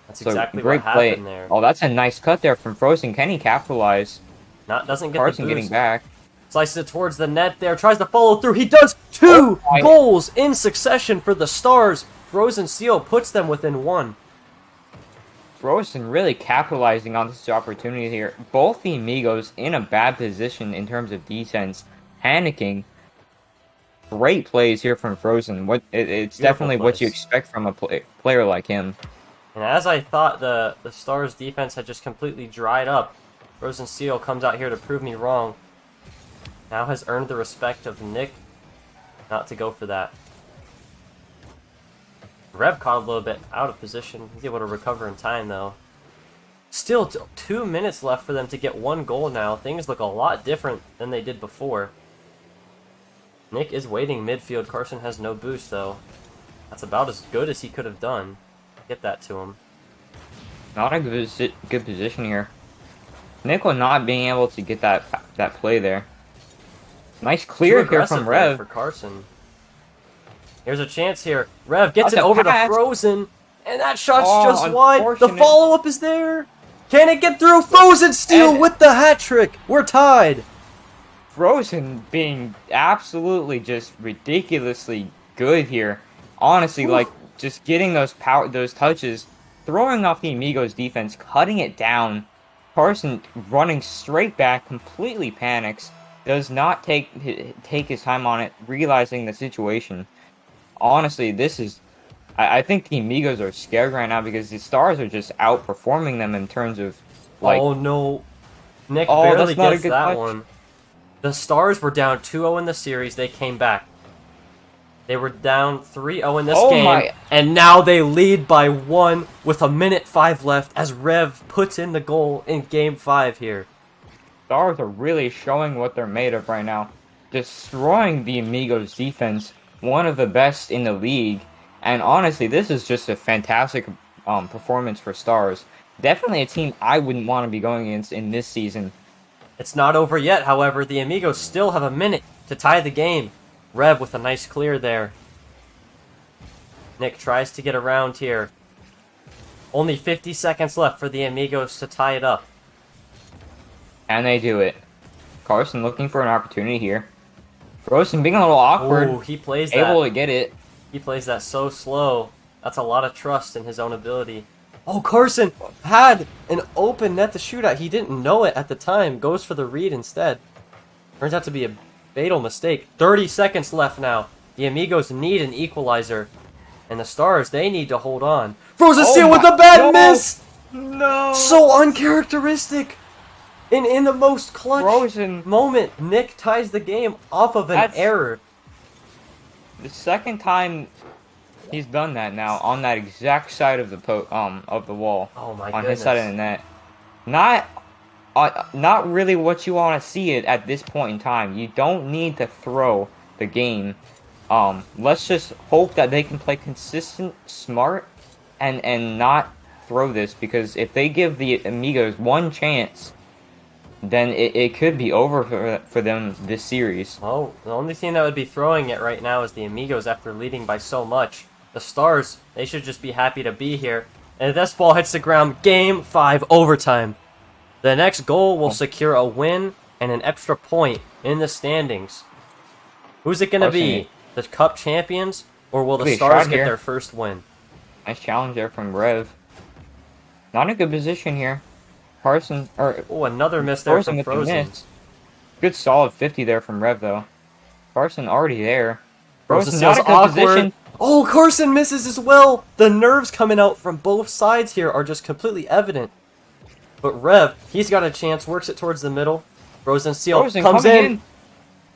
That's So, exactly great what play. happened there. Oh, that's a nice cut there from Frozen. Can he capitalize? Doesn't get Carson the getting boost. back. Slices it towards the net there. Tries to follow through. He does. Two Oh, my- goals in succession for the Stars. Frozen Steel puts them within one. Frozen really capitalizing on this opportunity here. Both the Amigos in a bad position in terms of defense, panicking. Great plays here from Frozen. It's definitely what you plays. expect from a player like him. And as I thought, the Stars defense had just completely dried up. Frozen Steel comes out here to prove me wrong. Now has earned the respect of Nick not to go for that. Rev caught a little bit out of position. He's able to recover in time, though. Still 2 minutes left for them to get 1 goal now. Things look a lot different than they did before. Nick is waiting midfield. Carson has no boost, though. That's about as good as he could have done. Get that to him. Not a good position here. Nickel not being able to get that play there. Nice clear here from Rev. For Carson. Here's a chance here. Rev gets it over to Frozen, and that shot's just wide. The follow-up is there. Can it get through? Frozen Steel with the hat trick. We're tied. Frozen being absolutely just ridiculously good here. Honestly, like just getting those touches, throwing off the Amigos defense, cutting it down. Carson running straight back, completely panics. Does not take his time on it, realizing the situation. Honestly, this is... I think the Amigos are scared right now because the Stars are just outperforming them in terms of, like... Oh, no. Nick barely gets that one. The Stars were down 2-0 in the series. They came back. They were down 3-0 in this game. And now they lead by 1 with 1:05 left as Rev puts in the goal in Game 5 here. Stars are really showing what they're made of right now. Destroying the Amigos defense. One of the best in the league. And honestly, this is just a fantastic performance for Stars. Definitely a team I wouldn't want to be going against in this season. It's not over yet, however. The Amigos still have a minute to tie the game. Rev with a nice clear there. Nick tries to get around here. Only 50 seconds left for the Amigos to tie it up. And they do it. Carson looking for an opportunity here. Frozen being a little awkward. Ooh, he plays that. Able to get it. He plays that so slow. That's a lot of trust in his own ability. Oh, Carson had an open net to shoot at. He didn't know it at the time. Goes for the read instead. Turns out to be a fatal mistake. 30 seconds left now. The Amigos need an equalizer. And the Stars, they need to hold on. Frozen Steel with a bad miss! No! So uncharacteristic! In the most clutch Frozen moment, Nick ties the game off of an error. The second time he's done that now on that exact side of the wall. Oh my on goodness. His side of the net. Not really what you want to see it at this point in time. You don't need to throw the game. Let's just hope that they can play consistent, smart, and not throw this, because if they give the Amigos one chance, then it could be over for them this series. Oh, the only team that would be throwing it right now is the Amigos after leading by so much. The Stars, they should just be happy to be here. And if this ball hits the ground, Game 5 overtime. The next goal will secure a win and an extra point in the standings. Who's it going to be? The Cup champions? Or will the Stars get their first win? Nice challenge there from Rev. Not in a good position here. Carson, oh, another miss there from Frozen. Good solid 50 there from Rev, though. Carson already there. Frozen not a good position. Oh, Carson misses as well. The nerves coming out from both sides here are just completely evident. But Rev, he's got a chance, works it towards the middle. Frozen Steel comes in.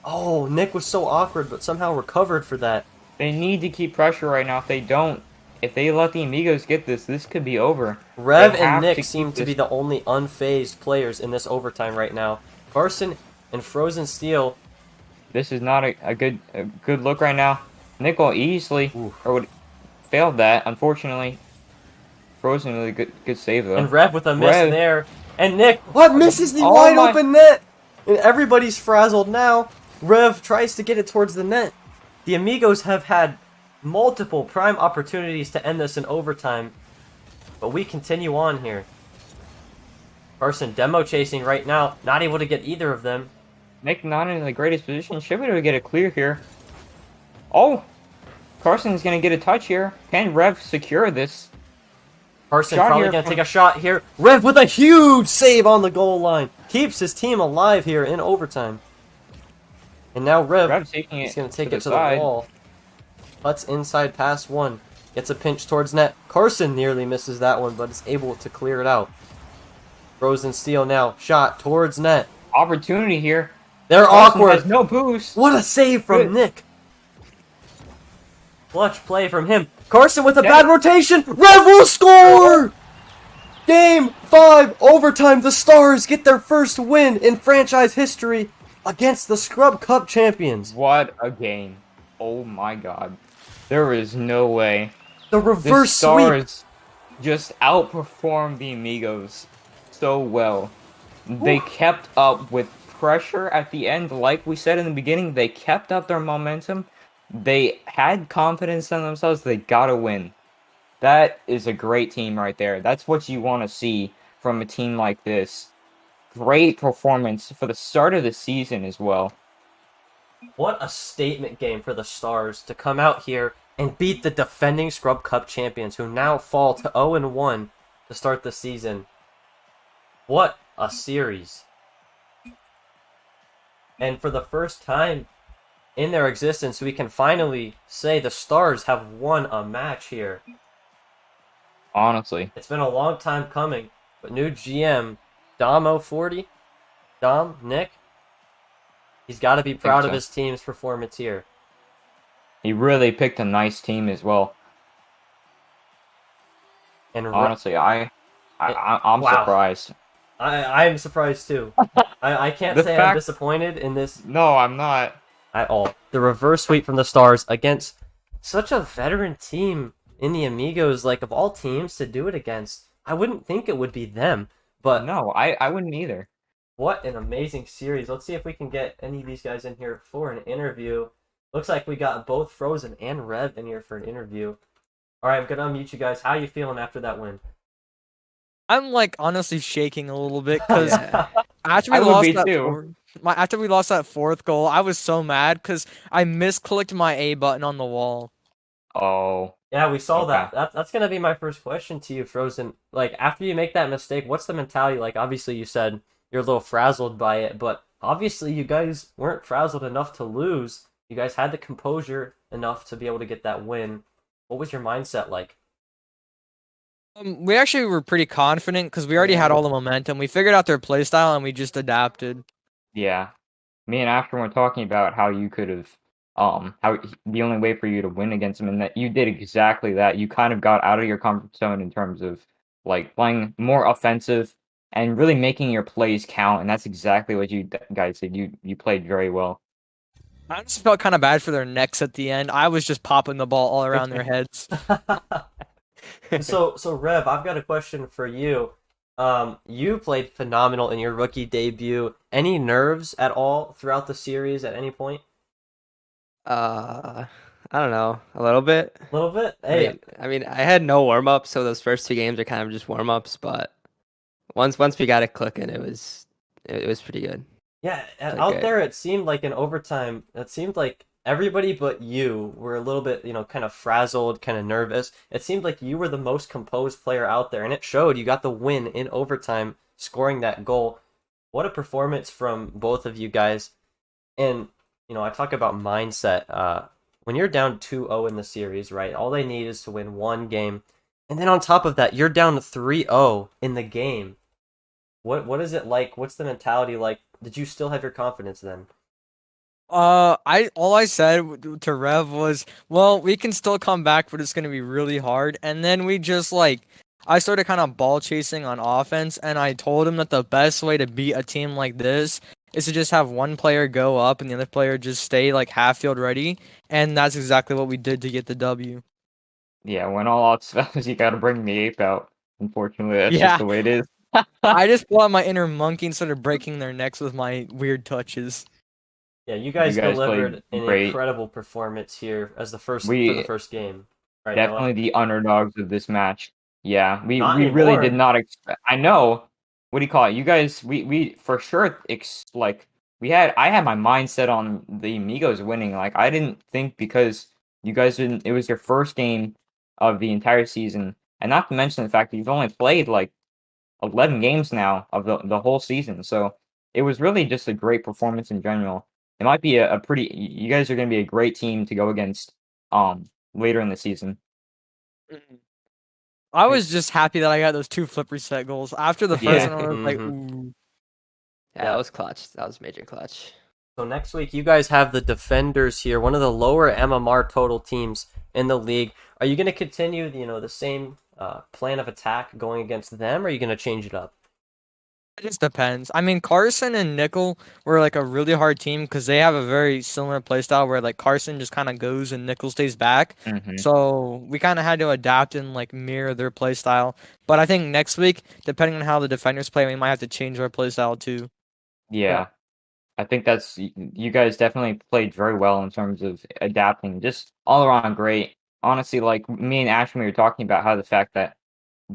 Oh, Nick was so awkward, but somehow recovered for that. They need to keep pressure right now. If they don't, if they let the Amigos get this could be over. Rev and Nick seem to be the only unfazed players in this overtime right now. Carson and Frozen Steel. This is not a good look right now. Nickel easily failed that, unfortunately. Frozen really good save though. And Rev with a miss there. And Nick, misses the wide open net? And everybody's frazzled now. Rev tries to get it towards the net. The Amigos have had multiple prime opportunities to end this in overtime, but we continue on here. Carson demo chasing right now, not able to get either of them. Nick not in the greatest position, should be able to get a clear here. Oh, Carson's gonna get a touch here. Can Rev secure this? Carson probably gonna take a shot here. Rev with a huge save on the goal line. Keeps his team alive here in overtime. And now Rev's gonna take it to the wall. Cuts inside pass one. Gets a pinch towards net. Carson nearly misses that one, but is able to clear it out. Frozen Steel now. Shot towards net. Opportunity here. They're awkward. Has no boost. What a save from Nick. Clutch play from him. Carson with a Yeah. bad rotation. Rev will score! Game 5, overtime. The Stars get their first win in franchise history against the Scrub Cup champions. What a game. Oh my god. There is no way. The The reverse sweep. Stars just outperformed the Amigos so well. They kept up with pressure at the end, like we said in the beginning. They kept up their momentum. They had confidence in themselves. They gotta win. That is a great team right there. That's what you want to see from a team like this. Great performance for the start of the season as well. What a statement game for the Stars to come out here and beat the defending Scrub Cup champions, who now fall to 0-1 to start the season. What a series. And for the first time in their existence, we can finally say the Stars have won a match here. Honestly. It's been a long time coming, but new GM, Dom040, Nick, he's got to be proud of his team's performance here. He really picked a nice team as well. And honestly, I'm wow. surprised. I'm surprised too. I can't say I'm disappointed in this. No, I'm not. At all. The reverse sweep from the Stars against such a veteran team in the Amigos, like of all teams to do it against. I wouldn't think it would be them, but no, I wouldn't either. What an amazing series. Let's see if we can get any of these guys in here for an interview. Looks like we got both Frozen and Rev in here for an interview. All right, I'm going to unmute you guys. How are you feeling after that win? I'm like honestly shaking a little bit because after we lost that fourth goal, I was so mad because I misclicked my A button on the wall. Oh. Yeah, we saw that. That's going to be my first question to you, Frozen. Like, after you make that mistake, what's the mentality? Like, obviously you said you're a little frazzled by it, but obviously you guys weren't frazzled enough to lose. You guys had the composure enough to be able to get that win. What was your mindset like? We actually were pretty confident because we already had all the momentum. We figured out their playstyle and we just adapted. Yeah. Me and Ashton were talking about how you could have, how the only way for you to win against them, and that you did exactly that. You kind of got out of your comfort zone in terms of like playing more offensive and really making your plays count, and that's exactly what you guys did. You played very well. I just felt kind of bad for their necks at the end. I was just popping the ball all around their heads. So Rev, I've got a question for you. You played phenomenal in your rookie debut. Any nerves at all throughout the series at any point? I don't know, a little bit. A little bit? Hey. I mean, I had no warm-up, so those first 2 games are kind of just warm-ups, but once we got it clicking, it was pretty good. Yeah, out there it seemed like in overtime, it seemed like everybody but you were a little bit, kind of frazzled, kind of nervous. It seemed like you were the most composed player out there, and it showed. You got the win in overtime, scoring that goal. What a performance from both of you guys. And, I talk about mindset. When you're down 2-0 in the series, right, all they need is to win one game. And then on top of that, you're down 3-0 in the game. What is it like? What's the mentality like? Did you still have your confidence then? All I said to Rev was, well, we can still come back, but it's gonna be really hard. And then we just I started kind of ball chasing on offense, and I told him that the best way to beat a team like this is to just have one player go up and the other player just stay half field ready, and that's exactly what we did to get the W. Yeah, when all else fails, you gotta bring the ape out. Unfortunately, that's just the way it is. I just pulled out my inner monkey and started breaking their necks with my weird touches. Yeah, you guys delivered an incredible performance here as for the first game. Right, definitely the underdogs of this match. Yeah, we really did not expect. I know. What do you call it? You guys, we for sure I had my mindset on the Amigos winning. I didn't think, because you guys didn't. It was your first game of the entire season, and not to mention the fact that you've only played 11 games now of the whole season. So it was really just a great performance in general. It might be you guys are going to be a great team to go against later in the season. I was just happy that I got those 2 flip reset goals. After the first one, I was like, ooh. Yeah, that was clutch. That was major clutch. So next week, you guys have the Defenders here, one of the lower MMR total teams in the league. Are you going to continue, the same plan of attack going against them, or are you going to change it up? It just depends. I mean, Carson and Nickel were like a really hard team because they have a very similar playstyle where like Carson just kind of goes and Nickel stays back. Hmm. So we kind of had to adapt and like mirror their playstyle. But I think next week, depending on how the defenders play, we might have to change our playstyle too. Yeah. I think that's you guys definitely played very well in terms of adapting. Just all around great. Honestly, like me and Ashton, we were talking about how the fact that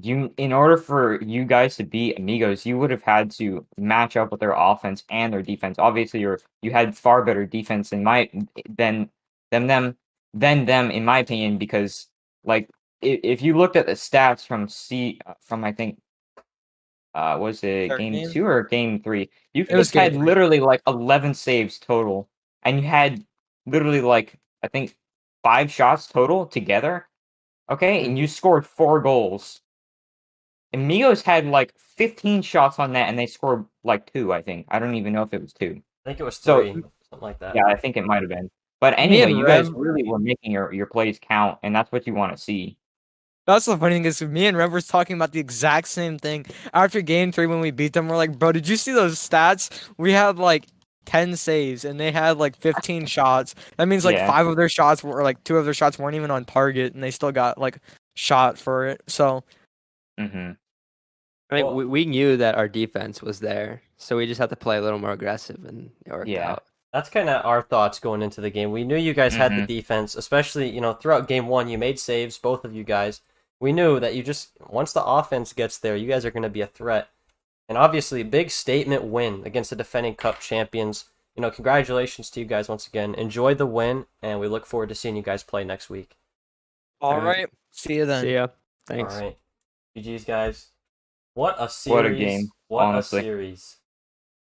in order for you guys to beat Amigos, you would have had to match up with their offense and their defense. Obviously, you had far better defense than than them than them in my opinion, because like if you looked at the stats from I think was it Third game game? 2 or game 3? You It was guys had game 3. literally like 11 saves total, and you had literally like I think 5 shots total together. Okay, and you scored 4 goals. Amigos had like 15 shots on net, and they scored like 2. I think I don't even know if it was 2. I think it was So 3, something like that. yeah, I think it might have been. But Me anyway, and you guys Rev, really were making your plays count, and that's what you want to see. that's the funny thing is me and Rev was talking about the exact same thing after game 3 when we beat them. We're like, bro, did you see those stats? We had like 10 saves and they had like 15 shots. That means like Yeah. 5 of their shots were like 2 of their shots weren't even on target and they still got like shot for it. So Hmm. I mean, Well- we knew that our defense was there, so we just had to play a little more aggressive, and it worked Yeah. out. That's kind of our thoughts going into the game. We knew you guys had the defense, especially, throughout game 1, you made saves, both of you guys. We knew that once the offense gets there, you guys are going to be a threat. And obviously, big statement win against the defending Cup champions. Congratulations to you guys once again. Enjoy the win, and we look forward to seeing you guys play next week. all Alright. right, see you then. See ya. Thanks. All right. GG's, guys. What a series. What a game, What honestly. a series.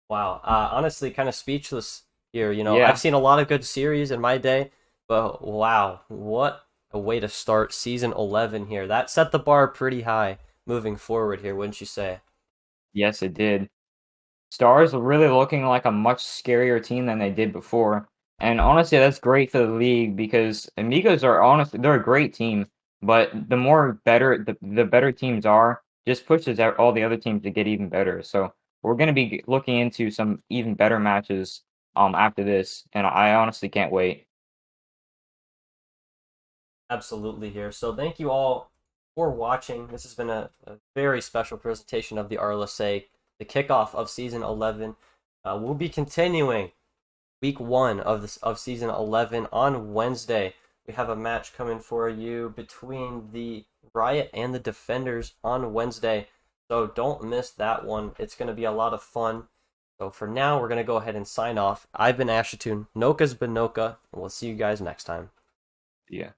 Wow. Honestly, kind of speechless here. Yeah. I've seen a lot of good series in my day, but wow, what a way to start season 11 here. That set the bar pretty high moving forward here, wouldn't you say? Yes, it did. Stars are really looking like a much scarier team than they did before. And honestly, that's great for the league because Amigos are honestly they're a great team, but the better teams are, just pushes out all the other teams to get even better. So we're gonna be looking into some even better matches after this, and I honestly can't wait. Absolutely here. So thank you all for watching. This has been a very special presentation of the RLSA, the kickoff of season 11. We'll be continuing week 1 of season 11 on Wednesday. We have a match coming for you between the Riot and the Defenders on Wednesday. So don't miss that one. It's going to be a lot of fun. So for now, we're going to go ahead and sign off. I've been Ashatoon. Noka's been Noka. And we'll see you guys next time. Yeah.